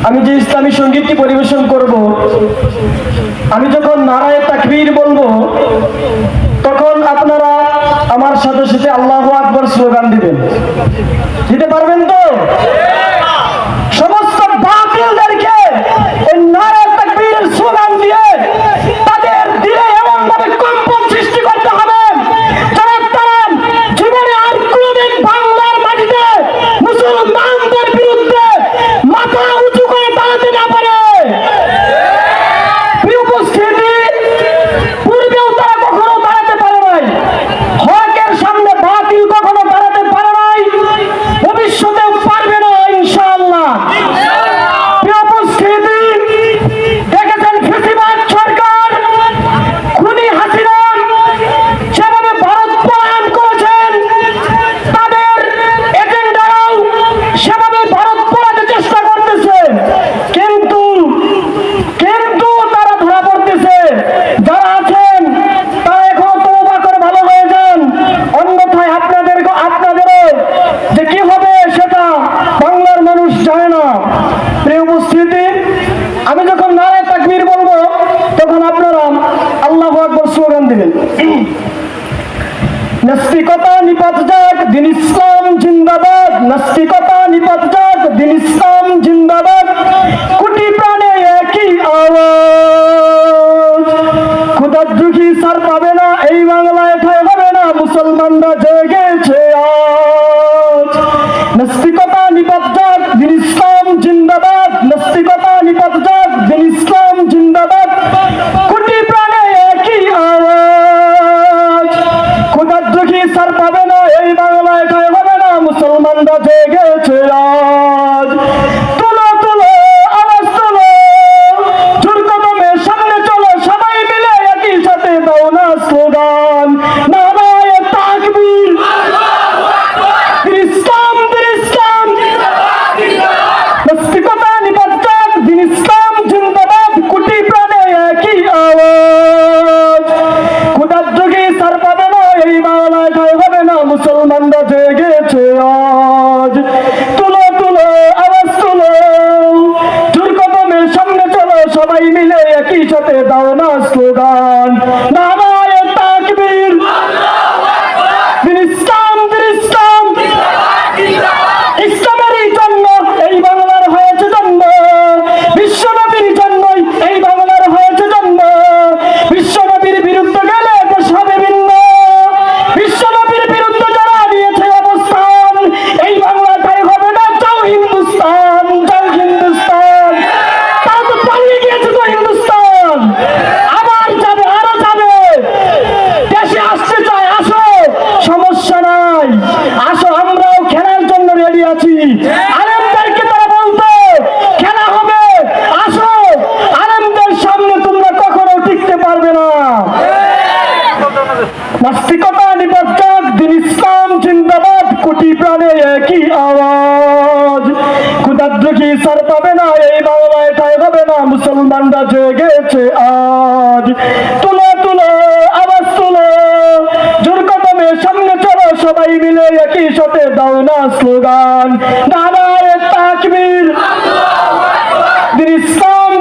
আমি যে ইসলামী সঙ্গীতটি পরিবেশন করব, আমি যখন নারায়ে তাকবীর বলবো তখন আপনারা আমার সাথে সাথে আল্লাহু আকবার স্লোগান দিবেন। দিতে পারবেন তো? সমস্ত বাতিলদেরকে এই নারায়ে তাকবীরের স্লোগান দিয়ে তাদের দিলে এমন ভাবে কম্পন সৃষ্টি করতে হবে যারা তারা জীবনে আর কোনোদিন বাংলার মাটিতে মুসলমানদের বিরুদ্ধে মাথা উঁচু করে দাঁড়াতে না পারে। প্রিয় উপস্থিতি, পূর্বেও তারা কখনো দাঁড়াতে পারে নাই, হকের সামনে বাতিল কখনো দাঁড়াতে পারে নাই, ভবিষ্যতেও পারবে না ইনশাআল্লাহ। প্রিয় উপস্থিতি, দেখেছেন ফেসিবাদ সরকার খুনি হাসিনা যেভাবে ভারত পলায়ন করেছেন, তাদের এজেন্ডারাও সেভাবে ভারত পলাতে চেষ্টা করতেছে, কিন্তু তারা ধরা পড়তেছে। যারা আছেন তারা এখন তওবা করে ভালো হয়ে যান, অন্যথায় আপনাদেরও যে কি হবে সেটা বাংলার মানুষ জানে না। প্রিয় উপস্থিতি, আমি যখন নারায়ে তাকবীর বলবো তখন আপনারা আল্লাহু আকবার স্লোগান দিবেন। নাস্তিকতা নিপাত যাক, দিন ইসলাম জিন্দাবাদ। নাস্তিকতা নিপাত যাক, দিন ইসলাম জিন্দাবাদ। কোটি প্রাণে একই আওয়াজ, ক্ষুধাদ্রোহী ছাড় পাবে না, এই বাংলায় ঠাঁই হবে না, মুসলমানরা জেগেছে আজ। নাস্তিকতা নিপাত যাক, দিন ইসলাম জিন্দাবাদ। নাস্তিকতা নিপাত যাক, দিন ইসলাম জিন্দাবাদ। কোটি প্রাণে একই আওয়াজ, ক্ষুধাদ্রোহী ছাড় পাবে না, এই বাংলায় ঠাঁই হবে না, মুসলমানরা জেগেছে আজ। তুলো তুলো আওয়াজ তুলো, জোর কদমে সামনে চলো, সবাই মিলে একই সাথে দাও না স্লোগান, নারায়ে তাকবীর, দিন ইসলাম, দিন ইসলাম। নাস্তিকতা নিপাত যাক, দিন ইসলাম জিন্দাবাদ। কোটি প্রাণে একই আওয়াজ, ক্ষুধাদ্রোহী ছাড় পাবে না, এই বাংলায় ঠাঁই হবে না, মুসলমানরা জেগেছে আজ। তুলো তুলো আওয়াজ তুলো, জোর কদমে সামনে চলো, সবাই মিলে একই সাথে দাও না স্লোগান, নারায়ে তাকবীর, দিন ইসলাম, দিন ইসলাম। ইসলামেরই জন্য এই বাংলার হয়েছে জন্ম, বিশ্বনবীর জন্যই এই বাংলার হয়েছে জন্ম। বিশ্বনবীর বিরুদ্ধে গেলে দেশ হবে ভিন্ন, বিশ্বনবীর বিরুদ্ধে যারা নিয়েছে অবস্থান, এই বাংলাটাই হবে না, যাও হিন্দুস্তান, যাও হিন্দুস্তান। তারা তো পালিয়ে গিয়েছে তো হিন্দুস্তান, আবার যাবে, আরো যাবে, দেশে আসতে চায়, আসো, সমস্যা নাই, আসো, আমরাও খেলার জন্য রেডি আছি। আলেমদেরকে তারা বলতো খেলা হবে, আসো, আলেমদের সামনে তোমরা কখনো টিকতে পারবে না। নাস্তিকতা নিপাত যাক, দিন ইসলাম জিন্দাবাদ। কোটি প্রাণে একই আওয়াজ, ক্ষুধাদ্রোহী ছাড় পাবে না, এই বাংলায় ঠাঁই হবে না, মুসলমানরা জেগেছে আজ। তুলো তুলো আওয়াজ তুলো, জোর কদমে সামনে চলো, সবাই মিলে একই সাথে দাও না স্লোগান, নারায়ে তাকবীর, দিন ইসলাম,